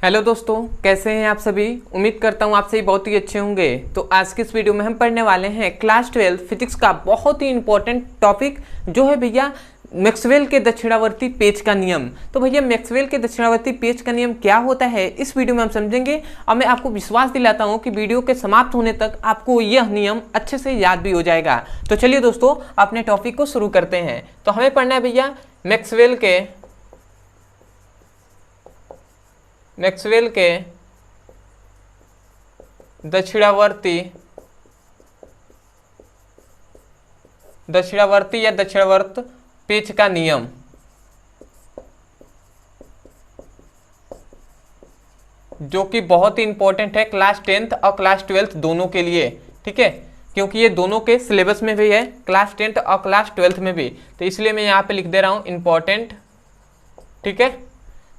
Hello दोस्तों, कैसे हैं आप सभी। उम्मीद करता हूं आप सभी बहुत ही अच्छे होंगे। तो आज के इस वीडियो में हम पढ़ने वाले हैं क्लास 12 फिजिक्स का बहुत ही इंपॉर्टेंट टॉपिक जो है भैया मैक्सवेल के दक्षिणावर्ती पेच का नियम। तो भैया मैक्सवेल के दक्षिणावर्ती पेच का नियम क्या होता है इस वीडियो में हम समझेंगे और मैं आपको विश्वास दिलाता हूं कि वीडियो के समाप्त होने तक आपको यह नियम अच्छे से याद भी हो जाएगा। तो चलिए दोस्तों अपने टॉपिक को शुरू करते हैं। तो हमें पढ़ना है भैया मैक्सवेल के दक्षिणावर्ती या दक्षिणावर्त पेच का नियम। जो कि बहुत ही इंपॉर्टेंट है क्लास 10th और क्लास 12th दोनों के लिए, ठीक है, क्योंकि ये दोनों के सिलेबस में भी है, क्लास 10th और क्लास 12th में भी। तो इसलिए मैं यहाँ पे लिख दे रहा हूँ इंपॉर्टेंट, ठीक है।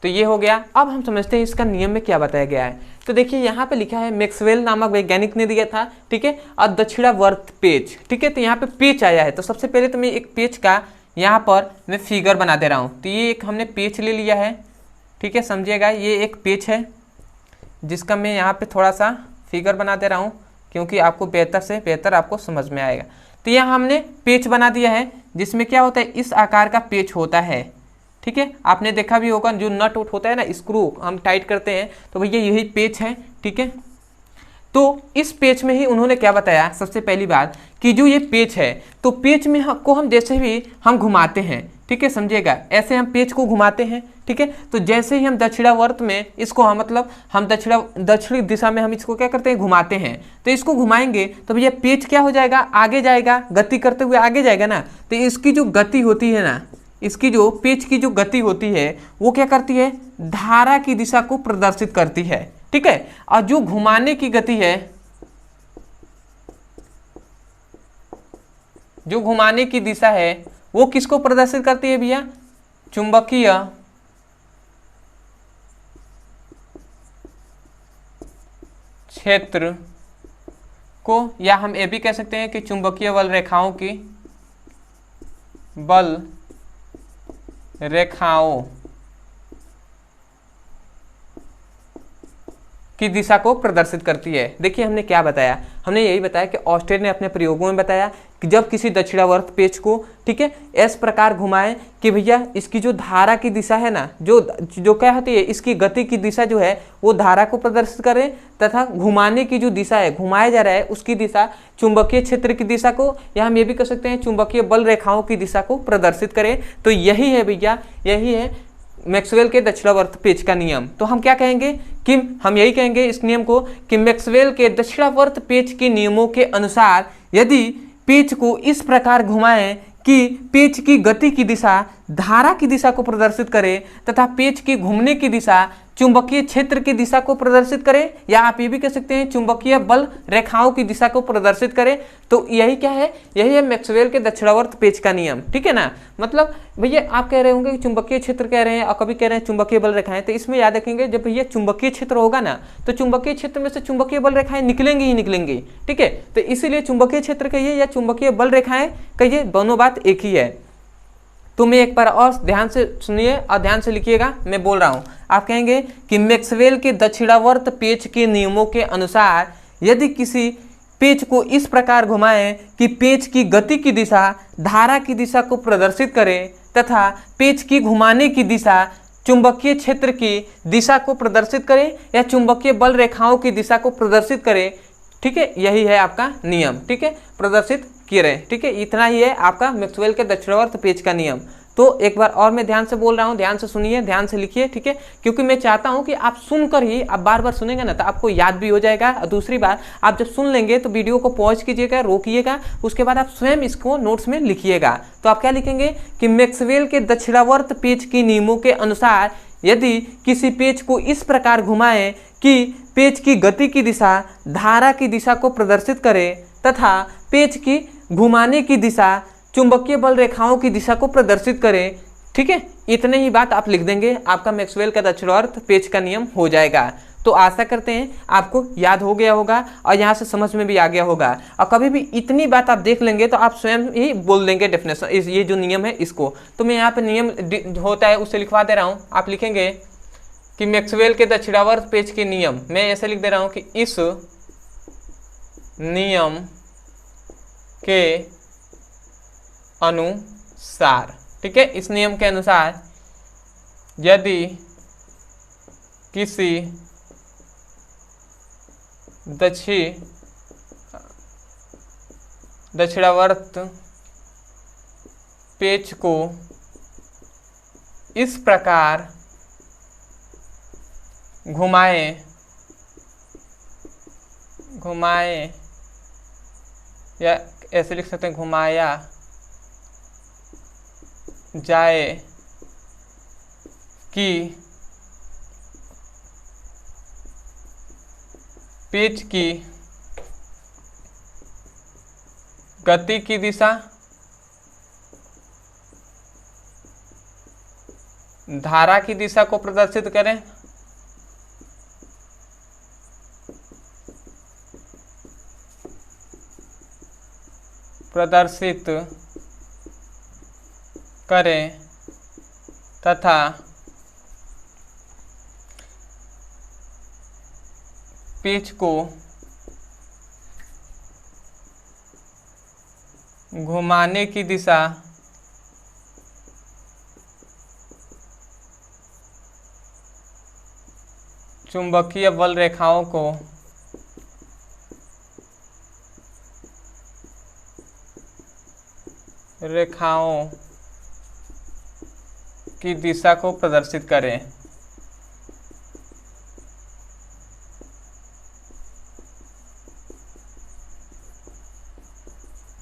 तो ये हो गया। अब हम समझते हैं इसका नियम में क्या बताया गया है। तो देखिए यहाँ पे लिखा है मैक्सवेल नामक वैज्ञानिक ने दिया था, ठीक है, और दक्षिणावर्त पेच, ठीक है। तो यहाँ पे पेच आया है। तो सबसे पहले तो मैं एक पेच का यहाँ पर मैं फिगर बना दे रहा हूँ। तो ये एक हमने पेच ले लिया है, ठीक है, समझिएगा। ये एक पेच है जिसका मैं यहाँ पे थोड़ा सा फिगर बना दे रहा हूँ क्योंकि आपको बेहतर से बेहतर आपको समझ में आएगा। तो यहाँ हमने पेच बना दिया है जिसमें क्या होता है, इस आकार का पेच होता है, ठीक है। आपने देखा भी होगा जो नट उट होता है ना, स्क्रू हम टाइट करते हैं, तो भैया यही पेच है, ठीक है। तो इस पेच में ही उन्होंने क्या बताया, सबसे पहली बात कि जो ये पेच है, तो पेच में को हम जैसे भी हम घुमाते हैं, ठीक है, समझिएगा, ऐसे हम पेच को घुमाते हैं, ठीक है। तो जैसे ही हम दक्षिणावर्त में इसको हम दक्षिणी दिशा में हम इसको क्या करते हैं, घुमाते हैं। तो इसको घुमाएंगे तो भैया पेच क्या हो जाएगा, आगे जाएगा, गति करते हुए आगे जाएगा ना। तो इसकी जो गति होती है ना, इसकी जो पेच की जो गति होती है वो क्या करती है, धारा की दिशा को प्रदर्शित करती है, ठीक है। और जो घुमाने की गति है, जो घुमाने की दिशा है वो किसको प्रदर्शित करती है भैया, चुंबकीय क्षेत्र को, या हम ये भी कह सकते हैं कि चुंबकीय बल रेखाओं की दिशा को प्रदर्शित करती है। देखिए हमने क्या बताया, हमने यही बताया कि ऑस्टेन ने अपने प्रयोगों में बताया कि जब किसी दक्षिणावर्त पेच को, ठीक है, इस प्रकार घुमाएं कि भैया इसकी जो धारा की दिशा है ना, जो क्या होती है, इसकी गति की दिशा जो है वो धारा को प्रदर्शित करें, तथा घुमाने की जो दिशा है, घुमाया जा रहा है उसकी दिशा चुंबकीय क्षेत्र की दिशा को, या हम ये भी कह सकते हैं चुंबकीय बल रेखाओं की दिशा को प्रदर्शित करें। तो यही है भैया, यही है मैक्सवेल के दक्षिणावर्त पेच का नियम। तो हम क्या कहेंगे कि हम यही कहेंगे इस नियम को कि मैक्सवेल के दक्षिणावर्त पेच के नियमों के अनुसार यदि पेच को इस प्रकार घुमाएं कि पेच की गति की दिशा धारा की दिशा को प्रदर्शित करे तथा पेच की घूमने की दिशा चुंबकीय क्षेत्र की दिशा को प्रदर्शित करे, या आप ये भी कह सकते हैं चुंबकीय बल रेखाओं की दिशा को प्रदर्शित करे। तो यही क्या है, यही है मैक्सवेल के दक्षिणावर्त पेच का नियम, ठीक है ना। मतलब भैया आप कह रहे होंगे कि चुंबकीय क्षेत्र कह रहे हैं और कभी कह रहे हैं चुंबकीय बल रेखाएं। तो इसमें याद रखेंगे जब भैया चुंबकीय क्षेत्र होगा ना, तो चुंबकीय क्षेत्र में से चुंबकीय बल रेखाएं निकलेंगी ही निकलेंगी, ठीक है। तो इसीलिए चुंबकीय क्षेत्र कहिए या चुंबकीय बल रेखाएं कहिए, दोनों बात एक ही है। तो मैं एक बार और ध्यान से सुनिए और ध्यान से लिखिएगा, मैं बोल रहा हूं। आप कहेंगे कि मैक्सवेल के दक्षिणावर्त पेच के नियमों के अनुसार यदि किसी पेच को इस प्रकार घुमाएं कि पेच की गति की दिशा धारा की दिशा को प्रदर्शित करे तथा पेच की घुमाने की दिशा चुंबकीय क्षेत्र की दिशा को प्रदर्शित करे या चुंबकीय बल रेखाओं की दिशा को प्रदर्शित करे, ठीक है, यही है आपका नियम, ठीक है, प्रदर्शित किए रहे, ठीक है। इतना ही है आपका मैक्सवेल के दक्षिणावर्त पेच का नियम। तो एक बार और मैं ध्यान से बोल रहा हूँ, ध्यान से सुनिए, ध्यान से लिखिए, ठीक है, क्योंकि मैं चाहता हूँ कि आप सुनकर ही, आप बार बार सुनेंगे ना तो आपको याद भी हो जाएगा। और दूसरी बात, आप जब सुन लेंगे तो वीडियो को पॉज कीजिएगा, रोकिएगा, उसके बाद आप स्वयं इसको नोट्स में लिखिएगा। तो आप क्या लिखेंगे कि मैक्सवेल के दक्षिणावर्त पेच के नियमों के अनुसार यदि किसी पेच को इस प्रकार घुमाएं कि पेच की गति की दिशा धारा की दिशा को प्रदर्शित करे तथा पेच की घुमाने की दिशा चुंबकीय बल रेखाओं की दिशा को प्रदर्शित करे, ठीक है, इतने ही बात आप लिख देंगे, आपका मैक्सवेल का दक्षिणावर्त पेच का नियम हो जाएगा। तो आशा करते हैं आपको याद हो गया होगा और यहाँ से समझ में भी आ गया होगा। और कभी भी इतनी बात आप देख लेंगे तो आप स्वयं ही बोल देंगे डेफिनेशन, ये जो नियम है इसको। तो मैं यहाँ पे नियम होता है उससे लिखवा दे रहा हूँ, आप लिखेंगे कि मैक्सवेल के दक्षिणावर्त पेच के नियम, मैं ऐसे लिख दे रहा हूं कि इस नियम के अनुसार, ठीक है, इस नियम के अनुसार यदि किसी दक्षिणावर्त पेच को इस प्रकार घुमाए या ऐसे लिख सकते हैं घुमाया जाए कि पेच की गति की दिशा धारा की दिशा को प्रदर्शित करें, तथा पेच को घुमाने की दिशा चुंबकीय बल रेखाओं की दिशा को प्रदर्शित करें।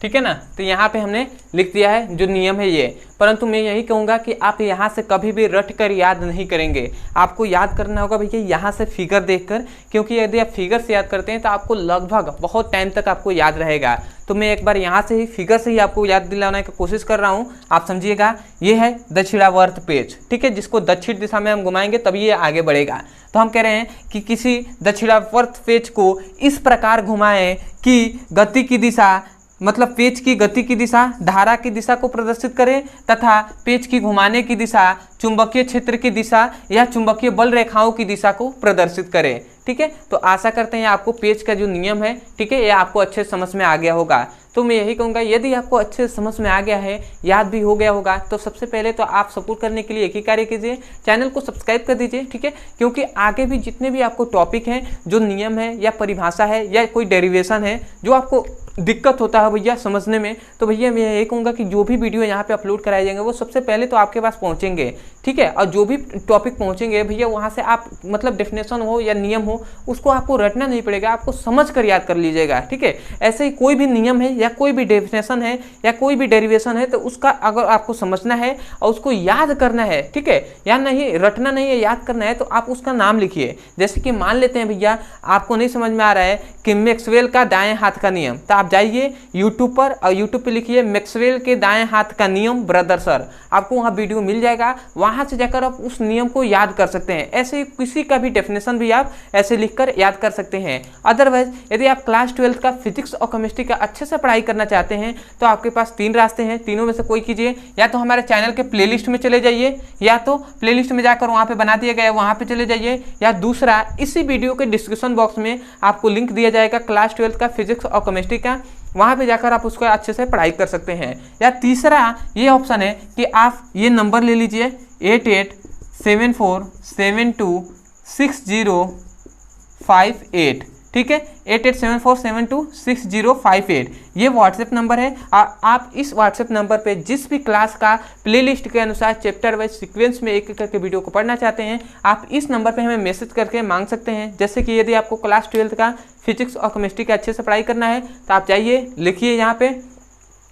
ठीक है ना, तो यहाँ पे हमने लिख दिया है जो नियम है ये, परंतु मैं यही कहूँगा कि आप यहाँ से कभी भी रट कर याद नहीं करेंगे, आपको याद करना होगा भैया यहाँ से फिगर देखकर, क्योंकि यदि आप फिगर से याद करते हैं तो आपको लगभग बहुत टाइम तक आपको याद रहेगा। तो मैं एक बार यहाँ से ही फिगर से ही आपको याद दिलाने की कोशिश कर रहा हूँ, आप समझिएगा। ये है दक्षिणावर्त पेच, ठीक है, जिसको दक्षिण दिशा में हम घुमाएंगे तभी ये आगे बढ़ेगा। तो हम कह रहे हैं कि किसी दक्षिणावर्त पेच को इस प्रकार घुमाएं कि गति की दिशा, मतलब पेच की गति की दिशा धारा की दिशा को प्रदर्शित करे तथा पेच की घुमाने की दिशा चुंबकीय क्षेत्र की दिशा या चुंबकीय बल रेखाओं की दिशा को प्रदर्शित करे। ठीक है, तो आशा करते हैं आपको पेच का जो नियम है, ठीक है, ये आपको अच्छे समझ में आ गया होगा। तो मैं यही कहूँगा यदि आपको अच्छे समझ में आ गया है, याद भी हो गया होगा, तो सबसे पहले तो आप सपोर्ट करने के लिए एक ही कार्य कीजिए, चैनल को सब्सक्राइब कर दीजिए। ठीक है, क्योंकि आगे भी जितने भी आपको टॉपिक हैं, जो नियम है या परिभाषा है या कोई डेरिवेशन है, जो आपको दिक्कत होता है भैया समझने में, तो भैया मैं यही कहूँगा कि जो भी वीडियो यहाँ पे अपलोड कराए जाएंगे वो सबसे पहले तो आपके पास पहुँचेंगे। ठीक है, और जो भी टॉपिक पहुँचेंगे भैया वहाँ से आप मतलब डेफिनेशन हो या नियम हो, उसको आपको रटना नहीं पड़ेगा, आपको समझ कर याद कर लीजिएगा। ठीक है, ऐसे ही कोई भी नियम है या कोई भी डेफिनेशन है या कोई भी डेरिवेशन है, तो उसका अगर आपको समझना है और उसको याद करना है, ठीक है, या नहीं रटना नहीं है, याद करना है, तो आप उसका नाम लिखिए। जैसे कि मान लेते हैं भैया आपको नहीं समझ में आ रहा है कि मैक्सवेल का दाएं हाथ का नियम, तो आप जाइए यूट्यूब पर और यूट्यूब पे लिखिए मैक्सवेल के दाएं हाथ का नियम ब्रदर सर, आपको वहाँ वीडियो मिल जाएगा, वहाँ से जाकर आप उस नियम को याद कर सकते हैं। ऐसे किसी का भी डेफिनेशन भी आप ऐसे लिखकर याद कर सकते हैं। अदरवाइज यदि आप क्लास 12 का फिजिक्स और केमिस्ट्री का अच्छे से पढ़ाई करना चाहते हैं तो आपके पास 3 रास्ते हैं, तीनों में से कोई कीजिए। या तो हमारे चैनल के प्लेलिस्ट में चले जाइए, या तो प्लेलिस्ट में जाकर वहाँ पे बना दिया गया है वहाँ पे चले जाइए, या दूसरा इसी वीडियो के डिस्क्रिप्शन बॉक्स में आपको लिंक दिया जाएगा क्लास 12 का फिजिक्स और केमिस्ट्री का, वहाँ पे जाकर आप उसको अच्छे से पढ़ाई कर सकते हैं। या तीसरा ये ऑप्शन है कि आप ये नंबर ले लीजिए 8874726058, ठीक है, 8874726058 ये व्हाट्सएप नंबर है। आप इस व्हाट्सएप नंबर पे जिस भी क्लास का प्लेलिस्ट के अनुसार चैप्टर वाइज सीक्वेंस में एक एक करके वीडियो को पढ़ना चाहते हैं, आप इस नंबर पे हमें मैसेज करके मांग सकते हैं। जैसे कि यदि आपको क्लास 12 का फिजिक्स और केमिस्ट्री का अच्छे से पढ़ाई करना है तो आप जाइए, लिखिए यहाँ पे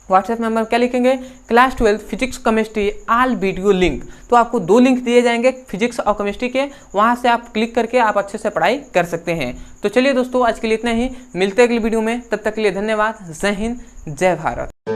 व्हाट्सएप नंबर क्या लिखेंगे, class 12 physics chemistry all video link. तो आपको 2 लिंक दिए जाएंगे फिजिक्स और केमिस्ट्री के, वहां से आप क्लिक करके आप अच्छे से पढ़ाई कर सकते हैं। तो चलिए दोस्तों, आज के लिए इतना ही, मिलते हैं अगली वीडियो में, तब तक के लिए धन्यवाद। जय हिंद, जय भारत।